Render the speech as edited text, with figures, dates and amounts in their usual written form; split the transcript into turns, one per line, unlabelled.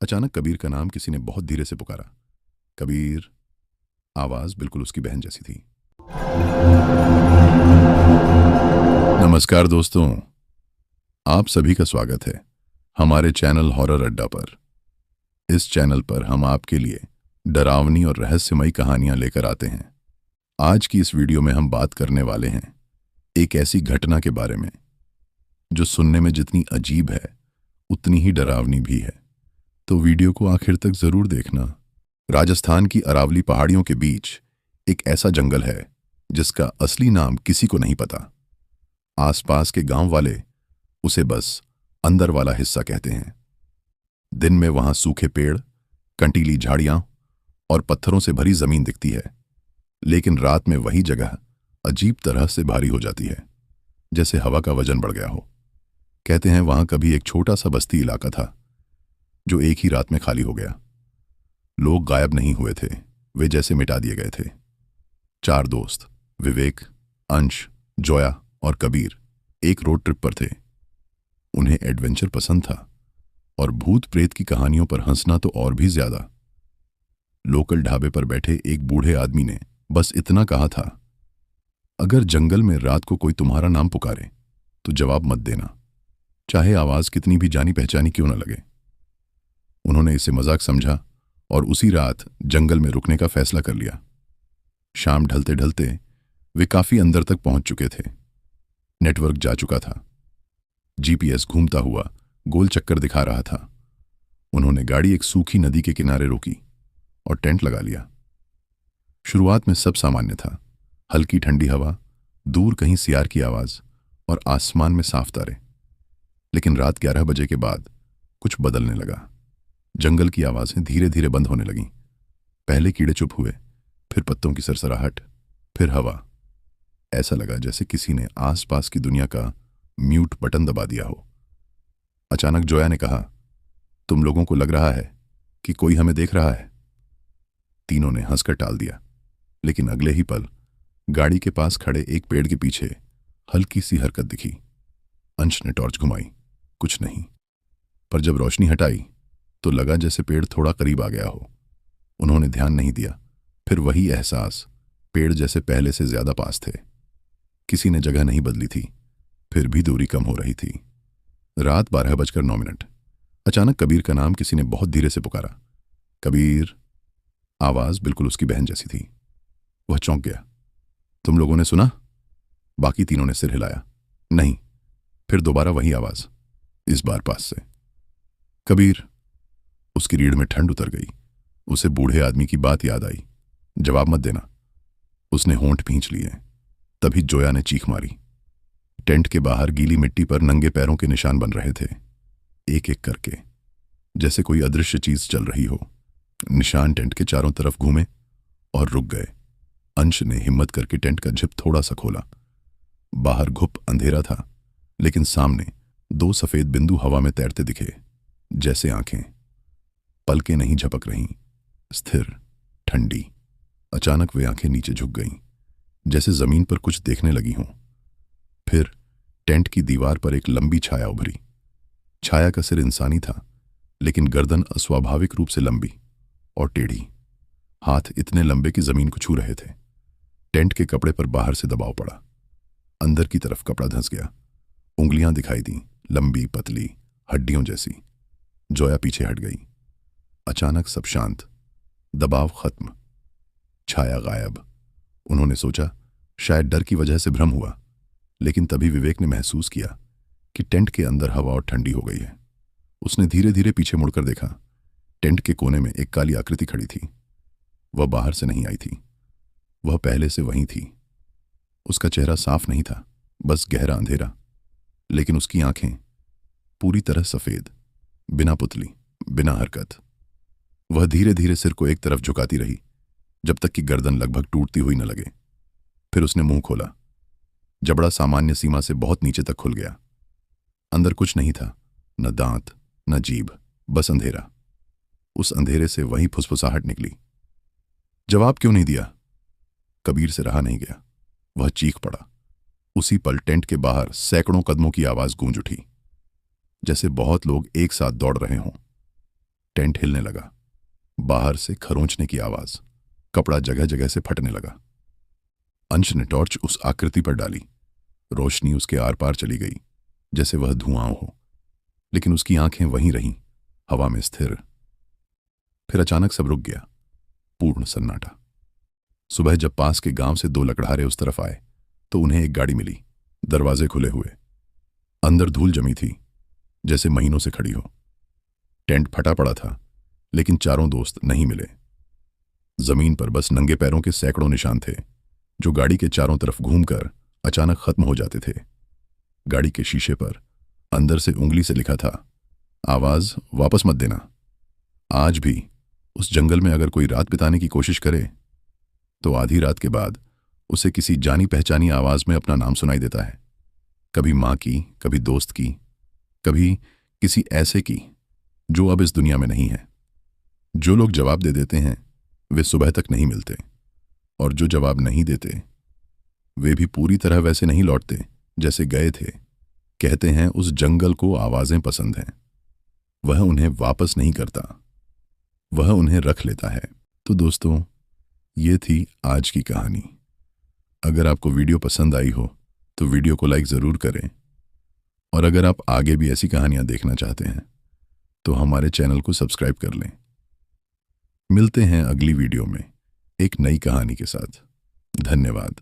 अचानक कबीर का नाम किसी ने बहुत धीरे से पुकारा। कबीर। आवाज बिल्कुल उसकी बहन जैसी थी। नमस्कार दोस्तों, आप सभी का स्वागत है हमारे चैनल हॉरर अड्डा पर। इस चैनल पर हम आपके लिए डरावनी और रहस्यमयी कहानियां लेकर आते हैं। आज की इस वीडियो में हम बात करने वाले हैं एक ऐसी घटना के बारे में जो सुनने में जितनी अजीब है उतनी ही डरावनी भी है। तो वीडियो को आखिर तक जरूर देखना। राजस्थान की अरावली पहाड़ियों के बीच एक ऐसा जंगल है जिसका असली नाम किसी को नहीं पता। आसपास के गांव वाले उसे बस अंदर वाला हिस्सा कहते हैं। दिन में वहां सूखे पेड़, कंटीली झाड़ियां और पत्थरों से भरी जमीन दिखती है, लेकिन रात में वही जगह अजीब तरह से भारी हो जाती है, जैसे हवा का वजन बढ़ गया हो। कहते हैं वहां कभी एक छोटा सा बस्ती इलाका था जो एक ही रात में खाली हो गया। लोग गायब नहीं हुए थे, वे जैसे मिटा दिए गए थे। 4 दोस्त, विवेक, अंश, जोया और कबीर, एक रोड ट्रिप पर थे। उन्हें एडवेंचर पसंद था और भूत प्रेत की कहानियों पर हंसना तो और भी ज्यादा। लोकल ढाबे पर बैठे एक बूढ़े आदमी ने बस इतना कहा था, अगर जंगल में रात को कोई तुम्हारा नाम पुकारे तो जवाब मत देना, चाहे आवाज कितनी भी जानी पहचानी क्यों न लगे। उन्होंने इसे मजाक समझा और उसी रात जंगल में रुकने का फैसला कर लिया। शाम ढलते ढलते वे काफी अंदर तक पहुंच चुके थे। नेटवर्क जा चुका था। जीपीएस घूमता हुआ गोल चक्कर दिखा रहा था। उन्होंने गाड़ी एक सूखी नदी के किनारे रोकी और टेंट लगा लिया। शुरुआत में सब सामान्य था। हल्की ठंडी हवा, दूर कहीं सियार की आवाज और आसमान में साफ तारे। लेकिन रात 11 बजे के बाद कुछ बदलने लगा। जंगल की आवाजें धीरे धीरे बंद होने लगीं। पहले कीड़े चुप हुए, फिर पत्तों की सरसराहट, फिर हवा। ऐसा लगा जैसे किसी ने आसपास की दुनिया का म्यूट बटन दबा दिया हो। अचानक जोया ने कहा, तुम लोगों को लग रहा है कि कोई हमें देख रहा है? तीनों ने हंसकर टाल दिया, लेकिन अगले ही पल गाड़ी के पास खड़े एक पेड़ के पीछे हल्की सी हरकत दिखी। अंश ने टॉर्च घुमाई, कुछ नहीं। पर जब रोशनी हटाई तो लगा जैसे पेड़ थोड़ा करीब आ गया हो। उन्होंने ध्यान नहीं दिया, फिर वही एहसास, पेड़ जैसे पहले से ज्यादा पास थे। किसी ने जगह नहीं बदली थी, फिर भी दूरी कम हो रही थी। रात 12:09। अचानक कबीर का नाम किसी ने बहुत धीरे से पुकारा। कबीर। आवाज बिल्कुल उसकी बहन जैसी थी। वह चौंक गया। तुम लोगों ने सुना? बाकी तीनों ने सिर हिलाया। नहीं। फिर दोबारा वही आवाज, इस बार पास से। कबीर। उसकी रीढ़ में ठंड उतर गई। उसे बूढ़े आदमी की बात याद आई, जवाब मत देना। उसने होंठ भींच लिए। तभी जोया ने चीख मारी। टेंट के बाहर गीली मिट्टी पर नंगे पैरों के निशान बन रहे थे, एक एक करके, जैसे कोई अदृश्य चीज चल रही हो। निशान टेंट के चारों तरफ घूमे और रुक गए। अंश ने हिम्मत करके टेंट का झिप थोड़ा सा खोला। बाहर घुप अंधेरा था, लेकिन सामने 2 सफेद बिंदु हवा में तैरते दिखे, जैसे आंखें। पलकें नहीं झपक रहीं, स्थिर, ठंडी। अचानक वे आंखें नीचे झुक गईं, जैसे जमीन पर कुछ देखने लगी हों। फिर टेंट की दीवार पर एक लंबी छाया उभरी। छाया का सिर इंसानी था, लेकिन गर्दन अस्वाभाविक रूप से लंबी और टेढ़ी। हाथ इतने लंबे कि जमीन को छू रहे थे। टेंट के कपड़े पर बाहर से दबाव पड़ा। अंदर की तरफ कपड़ा धंस गया। उंगलियां दिखाई दी, लंबी पतली, हड्डियों जैसी। जोया पीछे हट गई। अचानक सब शांत, दबाव खत्म, छाया गायब। उन्होंने सोचा शायद डर की वजह से भ्रम हुआ, लेकिन तभी विवेक ने महसूस किया कि टेंट के अंदर हवा और ठंडी हो गई है। उसने धीरे धीरे पीछे मुड़कर देखा। टेंट के कोने में एक काली आकृति खड़ी थी। वह बाहर से नहीं आई थी, वह पहले से वहीं थी। उसका चेहरा साफ नहीं था, बस गहरा अंधेरा, लेकिन उसकी आंखें पूरी तरह सफेद, बिना पुतली, बिना हरकत। वह धीरे धीरे सिर को एक तरफ झुकाती रही, जब तक कि गर्दन लगभग टूटती हुई न लगे। फिर उसने मुंह खोला। जबड़ा सामान्य सीमा से बहुत नीचे तक खुल गया। अंदर कुछ नहीं था, न दांत, न जीभ, बस अंधेरा। उस अंधेरे से वही फुसफुसाहट निकली। जवाब क्यों नहीं दिया? कबीर से रहा नहीं गया। वह चीख पड़ा। उसी पल टेंट के बाहर सैकड़ों कदमों की आवाज गूंज उठी, जैसे बहुत लोग एक साथ दौड़ रहे हों। टेंट हिलने लगा। बाहर से खरोंचने की आवाज, कपड़ा जगह जगह से फटने लगा। अंश ने टॉर्च उस आकृति पर डाली। रोशनी उसके आर पार चली गई, जैसे वह धुआं हो, लेकिन उसकी आंखें वहीं रहीं, हवा में स्थिर। फिर अचानक सब रुक गया। पूर्ण सन्नाटा। सुबह जब पास के गांव से 2 लकड़हारे उस तरफ आए तो उन्हें एक गाड़ी मिली, दरवाजे खुले हुए। अंदर धूल जमी थी, जैसे महीनों से खड़ी हो। टेंट फटा पड़ा था, लेकिन चारों दोस्त नहीं मिले। जमीन पर बस नंगे पैरों के सैकड़ों निशान थे, जो गाड़ी के चारों तरफ घूमकर अचानक खत्म हो जाते थे। गाड़ी के शीशे पर अंदर से उंगली से लिखा था, आवाज वापस मत देना। आज भी उस जंगल में अगर कोई रात बिताने की कोशिश करे तो आधी रात के बाद उसे किसी जानी पहचानी आवाज में अपना नाम सुनाई देता है। कभी मां की, कभी दोस्त की, कभी किसी ऐसे की जो अब इस दुनिया में नहीं है। जो लोग जवाब दे देते हैं वे सुबह तक नहीं मिलते, और जो जवाब नहीं देते वे भी पूरी तरह वैसे नहीं लौटते जैसे गए थे। कहते हैं उस जंगल को आवाजें पसंद हैं। वह उन्हें वापस नहीं करता, वह उन्हें रख लेता है। तो दोस्तों, ये थी आज की कहानी। अगर आपको वीडियो पसंद आई हो तो वीडियो को लाइक ज़रूर करें, और अगर आप आगे भी ऐसी कहानियां देखना चाहते हैं तो हमारे चैनल को सब्सक्राइब कर लें। मिलते हैं अगली वीडियो में एक नई कहानी के साथ। धन्यवाद।